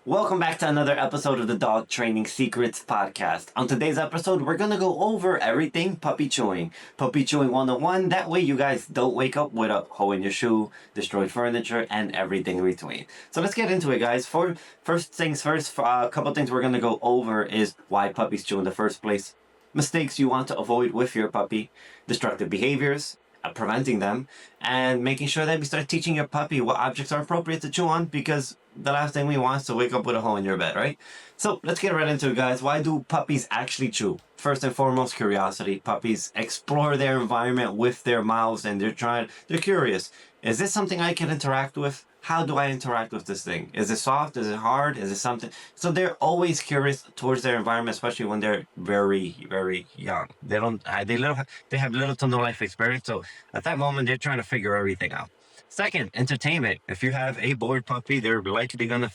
Welcome back to another episode of the Dog Training Secrets podcast. On today's episode, we're going to go over everything puppy chewing. Puppy chewing 101. That way you guys don't wake up with a hole in your shoe, destroyed furniture, and everything in between. So let's get into it, guys. First things first, a couple things we're going to go over is why puppies chew in the first place, mistakes you want to avoid with your puppy, destructive behaviors, preventing them, and making sure that we start teaching your puppy what objects are appropriate to chew on, because the last thing we want is to wake up with a hole in your bed, right? So let's get right into it, guys. Why do puppies actually chew? First and foremost, curiosity. Puppies explore their environment with their mouths, and they're curious. Is this something I can interact with? How do I interact with this thing? Is it soft? Is it hard? Is it something? So they're always curious towards their environment, especially when they're very, very young. They have little to no life experience. So at that moment, they're trying to figure everything out. Second, entertainment. If you have a bored puppy, they're likely gonna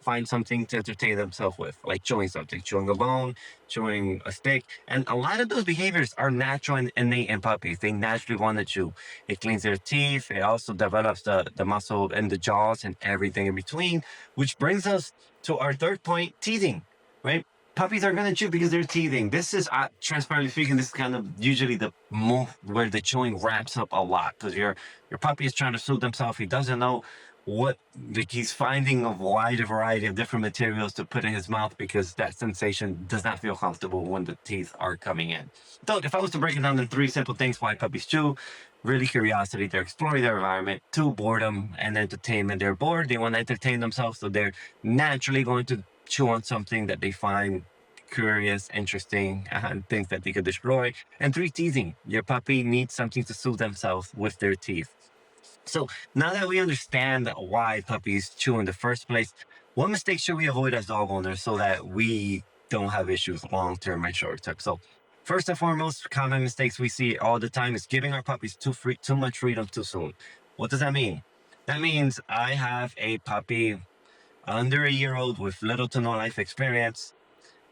find something to entertain themselves with, like chewing something, chewing a bone, chewing a stick. And a lot of those behaviors are natural and innate in puppies. They naturally want to chew. It cleans their teeth. It also develops the muscle in the jaws and everything in between, which brings us to our third point, teething, right? Puppies are going to chew because they're teething. This is, transparently speaking, this is kind of usually the move where the chewing wraps up a lot, because your puppy is trying to soothe himself. He doesn't know what, like, he's finding a wide variety of different materials to put in his mouth because that sensation does not feel comfortable when the teeth are coming in. So if I was to break it down in three simple things why puppies chew: really curiosity, they're exploring their environment; two, boredom and entertainment, they're bored, they want to entertain themselves, so they're naturally going to chew on something that they find curious, interesting, and things that they could destroy. And three, teasing. Your puppy needs something to soothe themselves with their teeth. So now that we understand why puppies chew in the first place, what mistakes should we avoid as dog owners so that we don't have issues long term and short term? So first and foremost, common mistakes we see all the time is giving our puppies too much freedom too soon. What does that mean? That means I have a puppy under a year old with little to no life experience,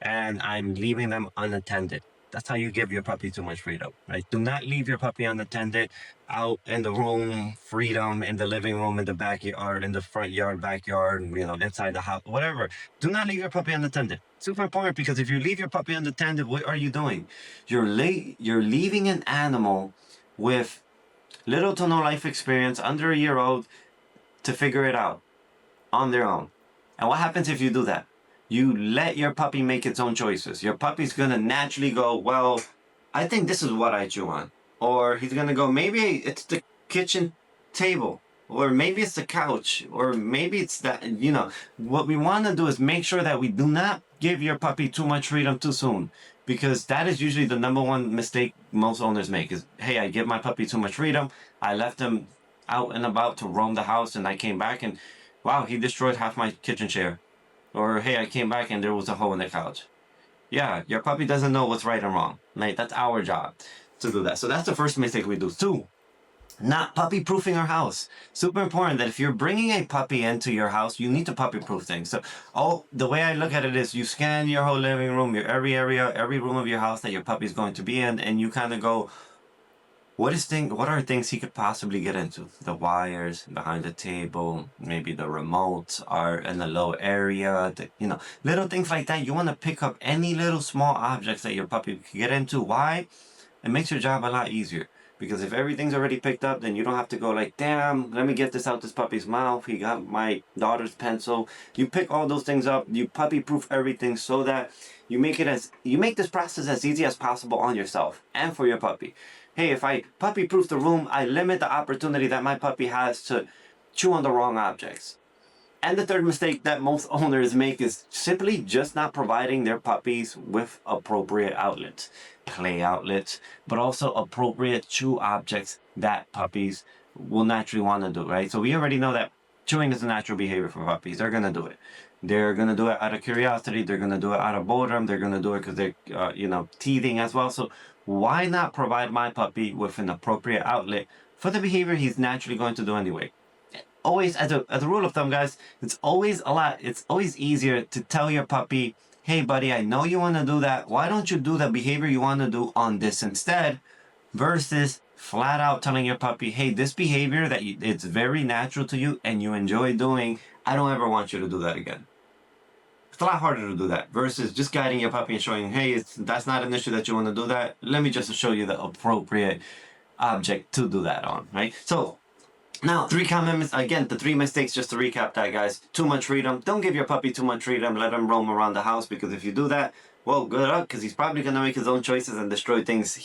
and I'm leaving them unattended. That's how you give your puppy too much freedom, right? Do not leave your puppy unattended out in the room, freedom in the living room, in the backyard, in the front yard, backyard, inside the house, whatever. Do not leave your puppy unattended. Super important, because if you leave your puppy unattended, what are you doing? You're leaving an animal with little to no life experience, under a year old, to figure it out on their own. And what happens if you do that? You let your puppy make its own choices. Your puppy's gonna naturally go, well, I think this is what I chew on. Or he's gonna go, maybe it's the kitchen table. Or maybe it's the couch. Or maybe it's that, What we wanna do is make sure that we do not give your puppy too much freedom too soon. Because that is usually the number one mistake most owners make is, hey, I give my puppy too much freedom. I left him out and about to roam the house, and I came back and, wow, he destroyed half my kitchen chair. Or, hey, I came back and there was a hole in the couch. Yeah, your puppy doesn't know what's right and wrong. Like, that's our job to do that. So that's the first mistake we do. Two, not puppy proofing our house. Super important that if you're bringing a puppy into your house, you need to puppy proof things. So, the way I look at it is you scan your whole living room, your every area, every room of your house that your puppy's going to be in, and you kind of go, what are things he could possibly get into? The wires behind the table, maybe the remotes are in a low area, little things like that. You want to pick up any little small objects that your puppy can get into. Why? It makes your job a lot easier. Because if everything's already picked up, then you don't have to go like, damn, let me get this out this puppy's mouth. He got my daughter's pencil. You pick all those things up. You puppy proof everything so that you make this process as easy as possible on yourself and for your puppy. Hey, if I puppy proof the room, I limit the opportunity that my puppy has to chew on the wrong objects. And the third mistake that most owners make is simply just not providing their puppies with appropriate outlets, play outlets, but also appropriate chew objects that puppies will naturally want to do, right? So we already know that chewing is a natural behavior for puppies. They're going to do it. They're going to do it out of curiosity. They're going to do it out of boredom. They're going to do it because they're, teething as well. So why not provide my puppy with an appropriate outlet for the behavior he's naturally going to do anyway? Always, as a rule of thumb, guys, it's always easier to tell your puppy, hey, buddy, I know you want to do that. Why don't you do the behavior you want to do on this instead? Versus flat out telling your puppy, hey, this behavior it's very natural to you and you enjoy doing, I don't ever want you to do that again. It's a lot harder to do that versus just guiding your puppy and showing, hey, that's not an issue that you want to do that. Let me just show you the appropriate object to do that on, right? So now, the 3 mistakes, just to recap that, guys. Too much freedom. Don't give your puppy too much freedom. Let him roam around the house, because if you do that, well, good luck, because he's probably going to make his own choices and destroy things,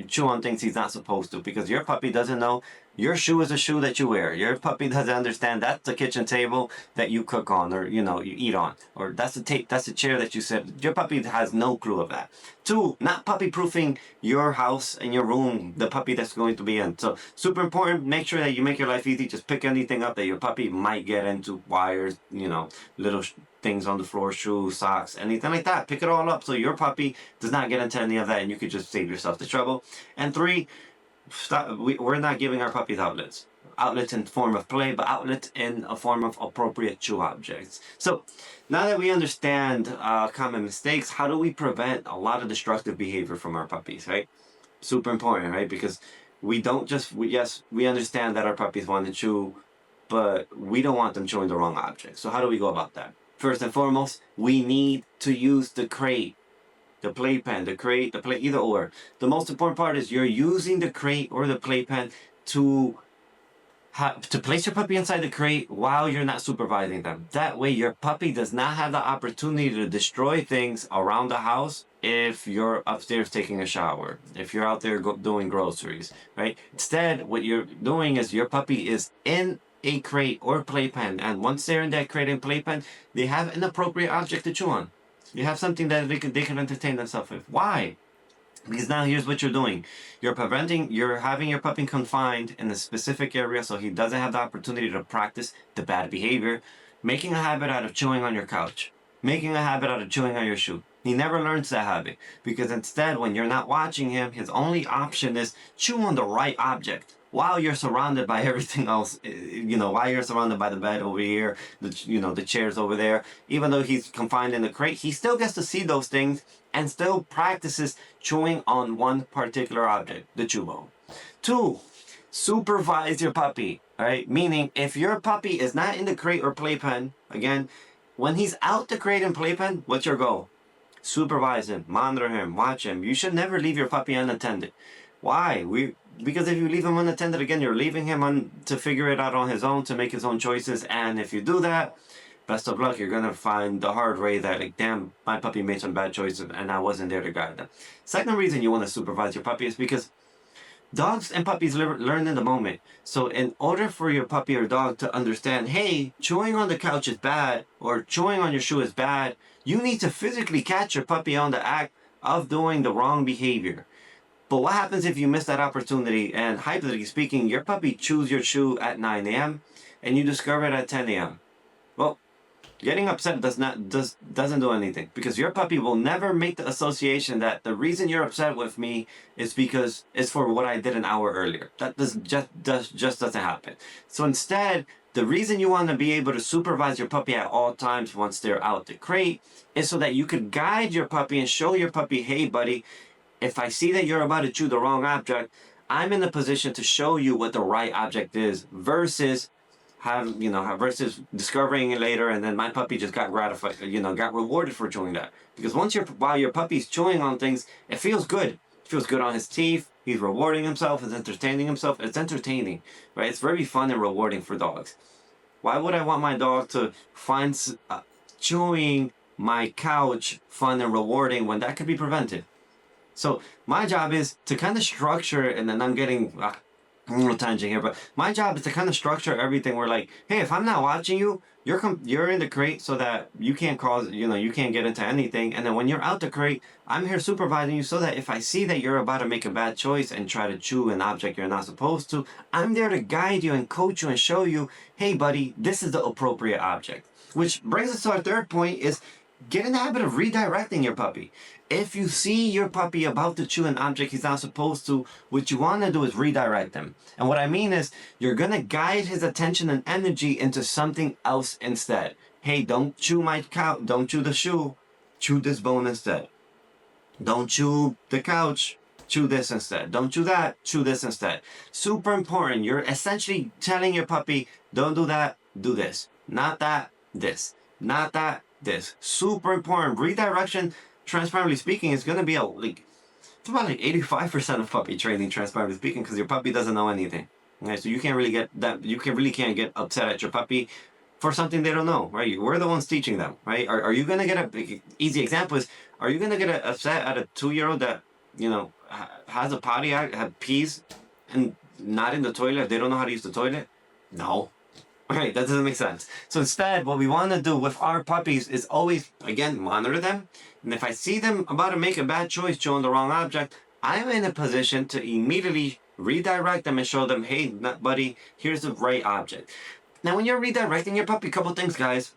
chew on things he's not supposed to, because your puppy doesn't know your shoe is a shoe that you wear. Your puppy doesn't understand that's the kitchen table that you cook on, or, you eat on, or that's the chair that you sit. Your puppy has no clue of that. 2, not puppy proofing your house and your room, the puppy that's going to be in. So super important, make sure that you make your life easy. Just pick anything up that your puppy might get into, wires, little things on the floor, shoes, socks, anything like that. Pick it all up so your puppy does not get into any of that, and you could just save yourself the trouble. And 3, we're not giving our puppies outlets in form of play, but outlets in a form of appropriate chew objects. So now that we understand common mistakes, how do we prevent a lot of destructive behavior from our puppies, right? Super important, right? Because we don't just, we understand that our puppies want to chew, but we don't want them chewing the wrong object. So how do we go about that? First and foremost, we need to use the crate, the playpen, the crate, the play, either or. The most important part is you're using the crate or the playpen to place your puppy inside the crate while you're not supervising them. That way your puppy does not have the opportunity to destroy things around the house if you're upstairs taking a shower, if you're out there doing groceries, right? Instead, what you're doing is your puppy is in a crate or playpen, and once they're in that crate and playpen, they have an appropriate object to chew on. You have something that they can entertain themselves with. Why? Because now here's what you're doing. You're having your puppy confined in a specific area so he doesn't have the opportunity to practice the bad behavior, making a habit out of chewing on your couch, making a habit out of chewing on your shoe. He never learns that habit, because instead, when you're not watching him, his only option is chew on the right object while you're surrounded by everything else. While you're surrounded by the bed over here, the chairs over there. Even though he's confined in the crate, he still gets to see those things and still practices chewing on one particular object, the chew bone. 2, supervise your puppy, all right? Meaning, if your puppy is not in the crate or playpen, again, when he's out the crate and playpen, what's your goal? Supervise him, monitor him, watch him. You should never leave your puppy unattended. Why? Because if you leave him unattended, again, you're leaving him to figure it out on his own, to make his own choices. And if you do that, best of luck. You're going to find the hard way that, like, damn, my puppy made some bad choices and I wasn't there to guide them. Second reason you want to supervise your puppy is because dogs and puppies learn in the moment. So in order for your puppy or dog to understand, hey, chewing on the couch is bad, or chewing on your shoe is bad, you need to physically catch your puppy on the act of doing the wrong behavior. But what happens if you miss that opportunity and, hypothetically speaking, your puppy chews your shoe at 9 a.m. and you discover it at 10 a.m.? Well, getting upset doesn't do anything, because your puppy will never make the association that the reason you're upset with me is because it's for what I did an hour earlier. That just doesn't happen. So instead, the reason you want to be able to supervise your puppy at all times once they're out the crate is so that you could guide your puppy and show your puppy, hey buddy, if I see that you're about to chew the wrong object, I'm in a position to show you what the right object is, versus versus discovering it later and then my puppy just got gratified, got rewarded for chewing that. Because while your puppy's chewing on things, it feels good. It feels good on his teeth. He's rewarding himself. He's entertaining himself. It's entertaining, right? It's very fun and rewarding for dogs. Why would I want my dog to find chewing my couch fun and rewarding when that could be prevented? So my job is to kind of structure, and then I'm getting a little tangent here, but my job is to kind of structure everything where, like, hey, if I'm not watching you, you're in the crate so that you can't you can't get into anything. And then when you're out the crate, I'm here supervising you so that if I see that you're about to make a bad choice and try to chew an object you're not supposed to, I'm there to guide you and coach you and show you, hey buddy, this is the appropriate object. Which brings us to our third point, is get in the habit of redirecting your puppy. If you see your puppy about to chew an object he's not supposed to, what you want to do is redirect him. And what I mean is, you're going to guide his attention and energy into something else instead. Hey, don't chew my couch, don't chew the shoe, chew this bone instead. Don't chew the couch, chew this instead. Don't chew that, chew this instead. Super important. You're essentially telling your puppy, don't do that, do this. Not that, this. Not that, this. Super important. Redirection, transparently speaking, is gonna be it's about like 85% of puppy training, transparently speaking, because your puppy doesn't know anything. Right? So you can't really get that. You can really can't get upset at your puppy for something they don't know. Right? We're the ones teaching them. Right? Are you gonna get a easy example is, are you gonna get upset at a 2-year-old that has a potty act, have pees, and not in the toilet? They don't know how to use the toilet. No. Right, that doesn't make sense. So instead, what we want to do with our puppies is always, again, monitor them. And if I see them about to make a bad choice, showing the wrong object, I'm in a position to immediately redirect them and show them, hey, buddy, here's the right object. Now, when you're redirecting your puppy, a couple things, guys.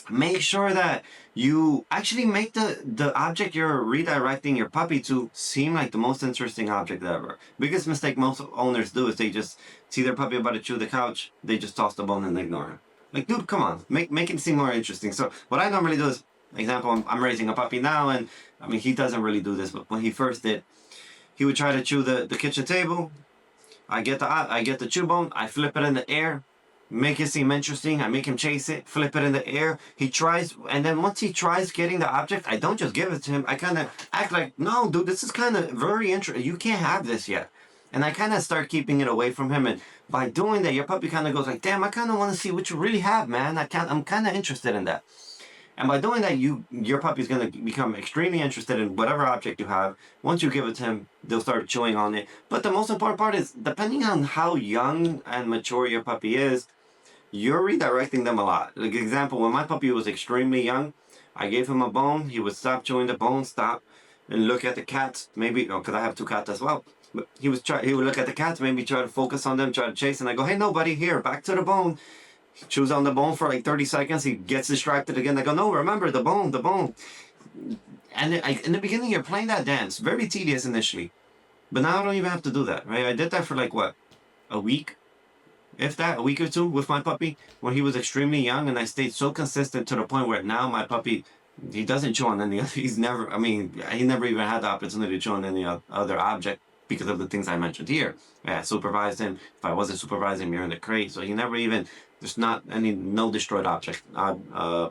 Make sure that you actually make the object you're redirecting your puppy to seem like the most interesting object ever. Biggest mistake most owners do is they just see their puppy about to chew the couch, they just toss the bone and ignore it. Like, dude, come on, make it seem more interesting. So what I normally do is, example, I'm raising a puppy now, and I mean, he doesn't really do this, but when he first did, he would try to chew the kitchen table. I get the chew bone, I flip it in the air, make it seem interesting. I make him chase it, flip it in the air. He tries, and then once he tries getting the object, I don't just give it to him. I kind of act like, no, dude, this is kind of very interesting. You can't have this yet. And I kind of start keeping it away from him. And by doing that, your puppy kind of goes like, damn, I kind of want to see what you really have, man. I'm kind of interested in that. And by doing that, your puppy's going to become extremely interested in whatever object you have. Once you give it to him, they'll start chewing on it. But the most important part is, depending on how young and mature your puppy is, you're redirecting them a lot. Like example, when my puppy was extremely young, I gave him a bone. He would stop chewing the bone, stop, and look at the cats. Maybe, because I have 2 cats as well. But he would look at the cats, maybe try to focus on them, try to chase, and I go, hey, no, buddy, here, back to the bone. He chews on the bone for like 30 seconds. He gets distracted again. I go, no, remember the bone, the bone. And in the beginning, you're playing that dance. Very tedious initially. But now I don't even have to do that, right? I did that for like, what, a week? If that, a week or 2 with my puppy when he was extremely young, and I stayed so consistent to the point where now my puppy, he doesn't chew on any other, he never even had the opportunity to chew on any other object because of the things I mentioned here. I supervised him. If I wasn't supervising him, you're in the crate. So he never even, there's no destroyed object,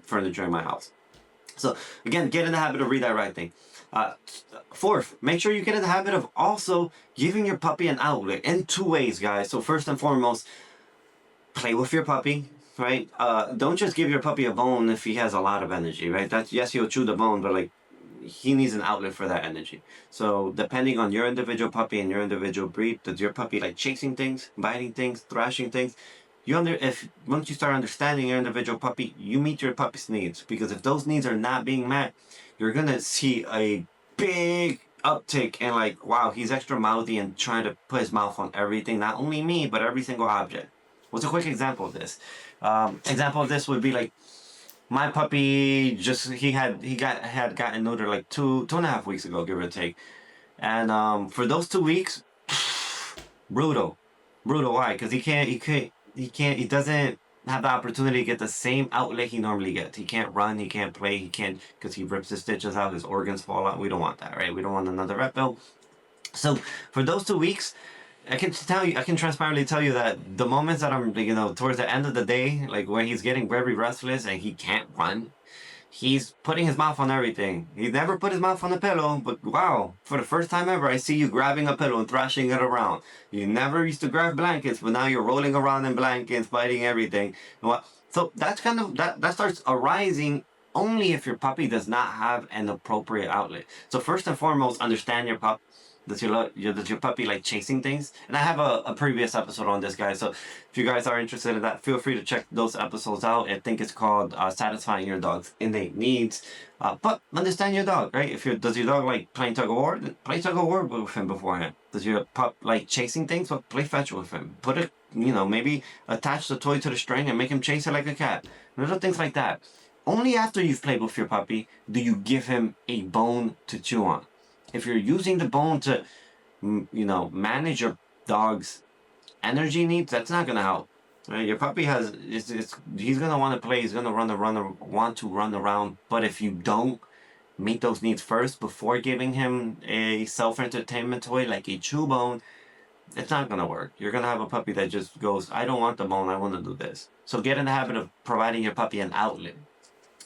furniture in my house. So again, get in the habit of redirecting. Fourth, make sure you get in the habit of also giving your puppy an outlet in 2 ways, guys. So first and foremost, play with your puppy, right? Don't just give your puppy a bone if he has a lot of energy, right? Yes, he'll chew the bone, but like, he needs an outlet for that energy. So depending on your individual puppy and your individual breed, does your puppy like chasing things, biting things, thrashing things? If once you start understanding your individual puppy, you meet your puppy's needs. Because if those needs are not being met, you're gonna see a big uptick in like, wow, he's extra mouthy and trying to put his mouth on everything, not only me, but every single object. What's a quick example of this? Example of this would be like, my puppy had gotten neutered like 2.5 weeks ago, give or take. And for those 2 weeks, brutal. Why? Because he doesn't have the opportunity to get the same outlet he normally gets. He can't run, he can't play, because he rips his stitches out, his organs fall out. We don't want that, right? We don't want another rep build. So for those 2 weeks, I can transparently tell you that the moments that I'm, towards the end of the day, like where he's getting very restless and he can't run, he's putting his mouth on everything. He never put his mouth on the pillow, but wow, for the first time ever, I see you grabbing a pillow and thrashing it around. You never used to grab blankets, but now you're rolling around in blankets, biting everything. So that's that starts arising only if your puppy does not have an appropriate outlet. So first and foremost, understand your pup. Does your puppy like chasing things? And I have a previous episode on this, guys. So if you guys are interested in that, feel free to check those episodes out. I think it's called Satisfying Your Dog's Innate Needs. But understand your dog, right? Does your dog like playing tug of war? Play tug of war with him beforehand. Does your pup like chasing things? Well, play fetch with him. Put it, maybe attach the toy to the string and make him chase it like a cat. Little things like that. Only after you've played with your puppy do you give him a bone to chew on. If you're using the bone to, manage your dog's energy needs, that's not gonna help. Right? Your puppy he's gonna want to play. He's gonna want to run around. But if you don't meet those needs first before giving him a self-entertainment toy like a chew bone, it's not gonna work. You're gonna have a puppy that just goes, I don't want the bone. I want to do this. So get in the habit of providing your puppy an outlet.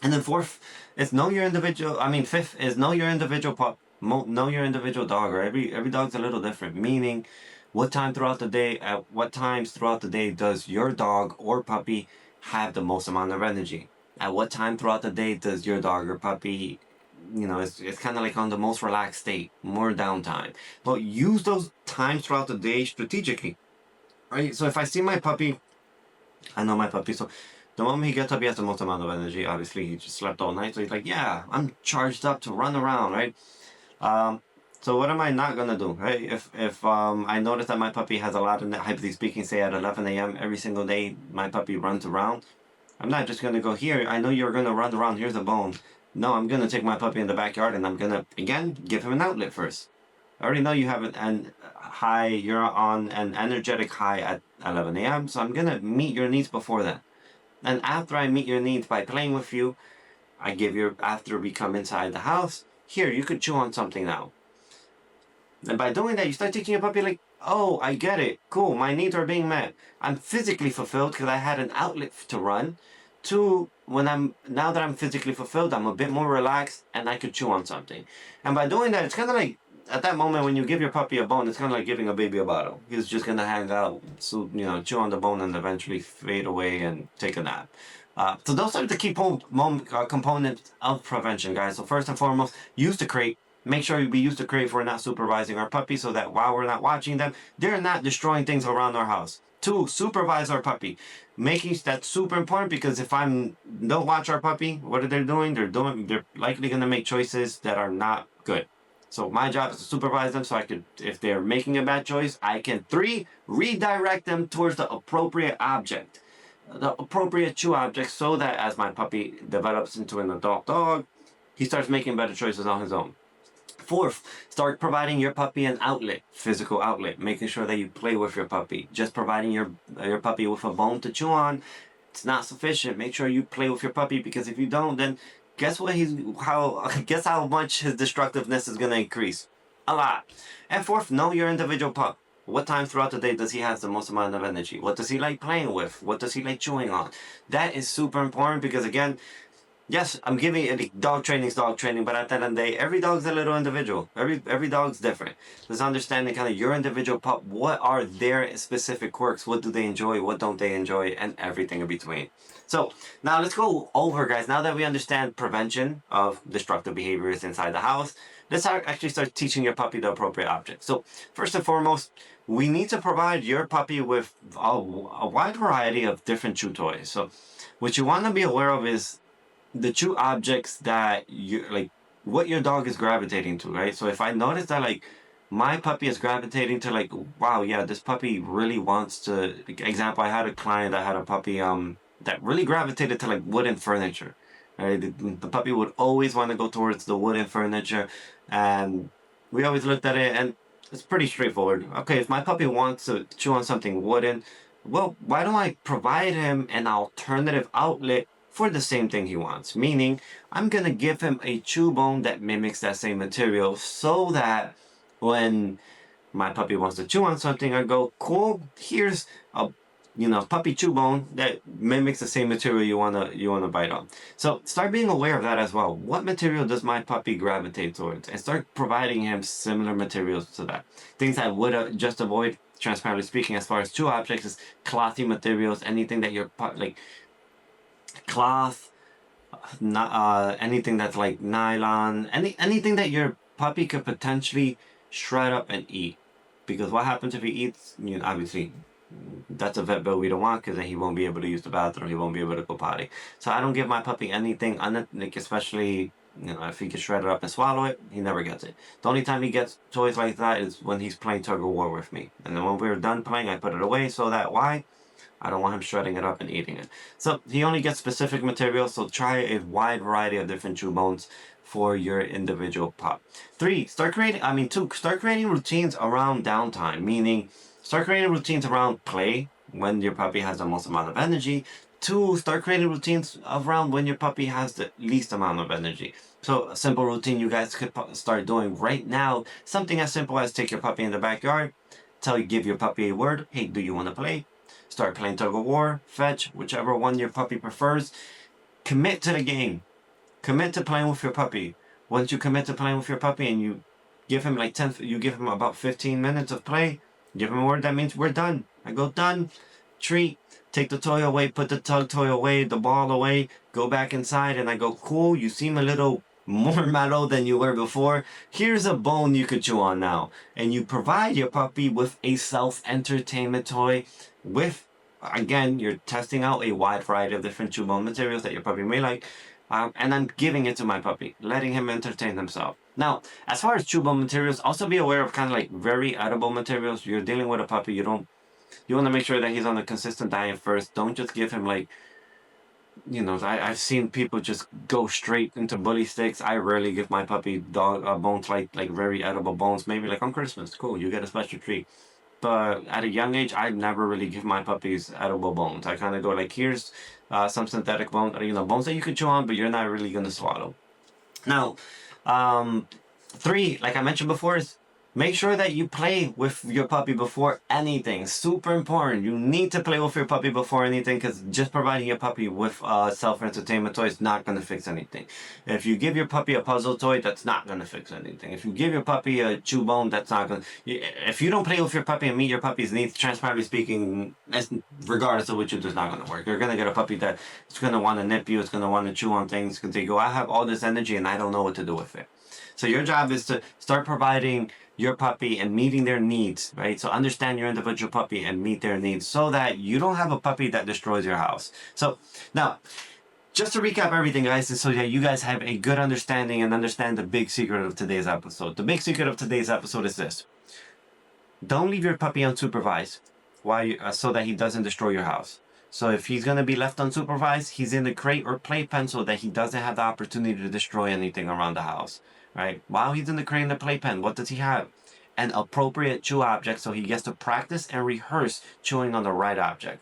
And then fourth is know your individual. I mean, fifth is know your individual pup. Know your individual dog. Or every dog's a little different. Meaning, what time throughout the day, at what times throughout the day does your dog or puppy have the most amount of energy? At what time throughout the day does your dog or puppy, it's kind of like on the most relaxed state, more downtime. But use those times throughout the day strategically. Right. So if I see my puppy, I know my puppy. So the moment he gets up, he has the most amount of energy. Obviously, he just slept all night, so he's like, "Yeah, I'm charged up to run around." Right. Um. So what am I not gonna do? Right. If I notice that my puppy has a lot of, hypothetically speaking, say at 11 a.m. every single day, my puppy runs around. I'm not just gonna go here. I know you're gonna run around. Here's a bone. No, I'm gonna take my puppy in the backyard and I'm gonna again give him an outlet first. I already know you have an high. You're on an energetic high at 11 a.m. So I'm gonna meet your needs before that. And after I meet your needs by playing with you, I give you after we come inside the house. Here, you could chew on something now. And by doing that, you start teaching your puppy like, oh, I get it. Cool, my needs are being met. I'm physically fulfilled because I had an outlet to run. Two, now that I'm physically fulfilled, I'm a bit more relaxed and I could chew on something. And by doing that, it's kind of like at that moment when you give your puppy a bone, it's kind of like giving a baby a bottle. He's just gonna hang out, so chew on the bone and eventually fade away and take a nap. So those are the key components of prevention, guys. So first and foremost, use the crate. Make sure we use the crate for not supervising our puppy so that while we're not watching them, they're not destroying things around our house. Two, supervise our puppy. Making that's super important because if I'm don't watch our puppy, what are they doing? They're likely gonna make choices that are not good. So my job is to supervise them so I could, if they're making a bad choice, I can three, redirect them towards the appropriate object. The appropriate chew object so that as my puppy develops into an adult dog, he starts making better choices on his own. Fourth, start providing your puppy an outlet, physical outlet, making sure that you play with your puppy. Just providing your puppy with a bone to chew on, it's not sufficient. Make sure you play with your puppy because if you don't, then guess how much his destructiveness is gonna increase? A lot. And fourth, know your individual pup. What time throughout the day does he have the most amount of energy? What does he like playing with? What does he like chewing on? That is super important because again, yes, I'm giving it dog training is dog training, but at the end of the day, every dog's a little individual. Every dog's different. Just understanding kind of your individual pup, what are their specific quirks, what do they enjoy, what don't they enjoy, and everything in between. So now let's go over, guys. Now that we understand prevention of destructive behaviors inside the house, let's actually start teaching your puppy the appropriate object. So first and foremost, we need to provide your puppy with a wide variety of different chew toys. So what you want to be aware of is the two objects that you like, what your dog is gravitating to, right? So if I notice that like my puppy is gravitating to like, wow, yeah, this puppy really wants to, like, example, I had a client that had a puppy that really gravitated to like wooden furniture, right? The puppy would always want to go towards the wooden furniture, and we always looked at it and it's pretty straightforward. Okay, if my puppy wants to chew on something wooden, well, why don't I provide him an alternative outlet for the same thing he wants? Meaning, I'm gonna give him a chew bone that mimics that same material so that when my puppy wants to chew on something, I go, cool, here's a puppy chew bone that mimics the same material you wanna bite on. So start being aware of that as well. What material does my puppy gravitate towards? And start providing him similar materials to that. Things I would just avoid, transparently speaking, as far as chew objects, is clothy materials, anything that your like cloth, not anything that's like nylon, anything that your puppy could potentially shred up and eat. Because what happens if he eats? Obviously, that's a vet bill we don't want because then he won't be able to use the bathroom. He won't be able to go potty. So I don't give my puppy anything, like especially if he gets shredded up and swallow it, he never gets it. The only time he gets toys like that is when he's playing tug of war with me. And then when we're done playing, I put it away so that why? I don't want him shredding it up and eating it. So he only gets specific materials, so try a wide variety of different chew bones for your individual pup. Two, start creating routines around downtime, meaning start creating routines around play when your puppy has the most amount of energy. Two, start creating routines around when your puppy has the least amount of energy. So a simple routine you guys could start doing right now, something as simple as take your puppy in the backyard, give your puppy a word, hey, do you want to play? Start playing tug of war, fetch, whichever one your puppy prefers. Commit to the game. Commit to playing with your puppy. Once you commit to playing with your puppy and you give him like 10, you give him about 15 minutes of play, give him a word, that means we're done. I go, done, treat, take the toy away, put the tug toy away, the ball away, go back inside, and I go, cool, you seem a little more mellow than you were before. Here's a bone you could chew on now. And you provide your puppy with a self-entertainment toy with, again, you're testing out a wide variety of different chew bone materials that your puppy may like. And I'm giving it to my puppy, letting him entertain himself. Now, as far as chew bone materials, also be aware of kind of like very edible materials. You're dealing with a puppy, you want to make sure that he's on a consistent diet first. Don't just give him like, I've seen people just go straight into bully sticks. I rarely give my puppy dog bones like very edible bones. Maybe like on Christmas, cool, you get a special treat. But at a young age, I never really give my puppies edible bones. I kind of go like, here's some synthetic bones, bones that you can chew on, but you're not really gonna swallow. Now, 3, like I mentioned before, is make sure that you play with your puppy before anything. Super important. You need to play with your puppy before anything, because just providing your puppy with self-entertainment toy is not going to fix anything. If you give your puppy a puzzle toy, that's not going to fix anything. If you give your puppy a chew bone, that's not going to... If you don't play with your puppy and meet your puppy's needs, transparently speaking, regardless of what you do, it's not going to work. You're going to get a puppy that's going to want to nip you, it's going to want to chew on things, because they go, I have all this energy and I don't know what to do with it. So your job is to start providing your puppy and meeting their needs, right? So understand your individual puppy and meet their needs so that you don't have a puppy that destroys your house. So now, just to recap everything, guys, and so that you guys have a good understanding and understand the big secret of today's episode. The big secret of today's episode is this. Don't leave your puppy unsupervised so that he doesn't destroy your house. So if he's going to be left unsupervised, he's in the crate or playpen so that he doesn't have the opportunity to destroy anything around the house. Right? While he's in the crate and the playpen, what does he have? An appropriate chew object, so he gets to practice and rehearse chewing on the right object.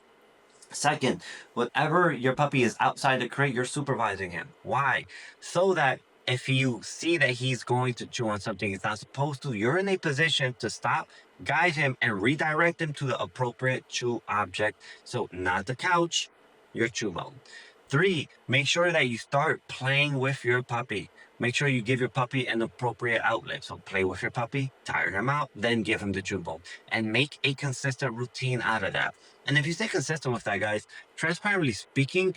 Second, whenever your puppy is outside the crate, you're supervising him. Why? So that if you see that he's going to chew on something he's not supposed to, you're in a position to stop, guide him, and redirect him to the appropriate chew object. So not the couch, your chew bone. 3, make sure that you start playing with your puppy. Make sure you give your puppy an appropriate outlet. So play with your puppy, tire him out, then give him the chew bone. And make a consistent routine out of that. And if you stay consistent with that, guys, transparently speaking,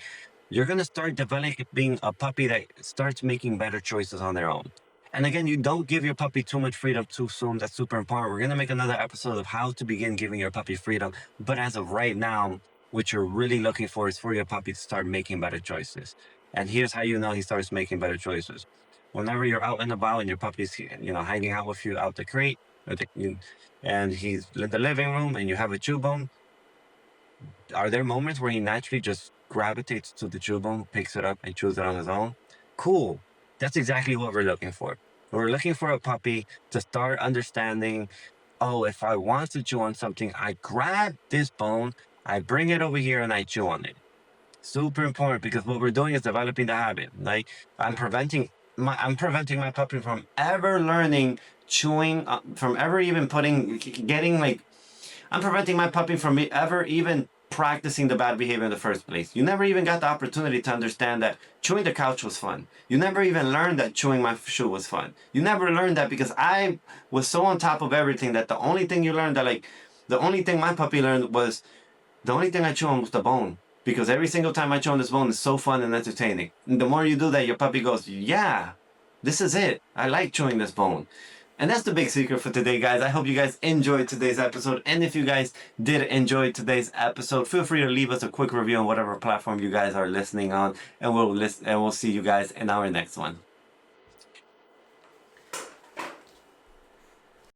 you're going to start developing a puppy that starts making better choices on their own. And again, you don't give your puppy too much freedom too soon. That's super important. We're going to make another episode of how to begin giving your puppy freedom. But as of right now, what you're really looking for is for your puppy to start making better choices. And here's how you know he starts making better choices. Whenever you're out and about and your puppy's, hanging out with you out the crate, and he's in the living room and you have a chew bone, are there moments where he naturally just gravitates to the chew bone, picks it up, and chews it on his own? Cool. That's exactly what we're looking for. We're looking for a puppy to start understanding, oh, if I want to chew on something, I grab this bone, I bring it over here, and I chew on it. Super important, because what we're doing is developing the habit. Like, I'm preventing my puppy from ever learning chewing, from ever even I'm preventing my puppy from ever even practicing the bad behavior in the first place. You never even got the opportunity to understand that chewing the couch was fun. You never even learned that chewing my shoe was fun. You never learned that because I was so on top of everything that the only thing my puppy learned was, the only thing I chew on was the bone. Because every single time I chew on this bone is so fun and entertaining. And the more you do that, your puppy goes, yeah, this is it. I like chewing this bone. And that's the big secret for today, guys. I hope you guys enjoyed today's episode. And if you guys did enjoy today's episode, feel free to leave us a quick review on whatever platform you guys are listening on. And we'll see you guys in our next one.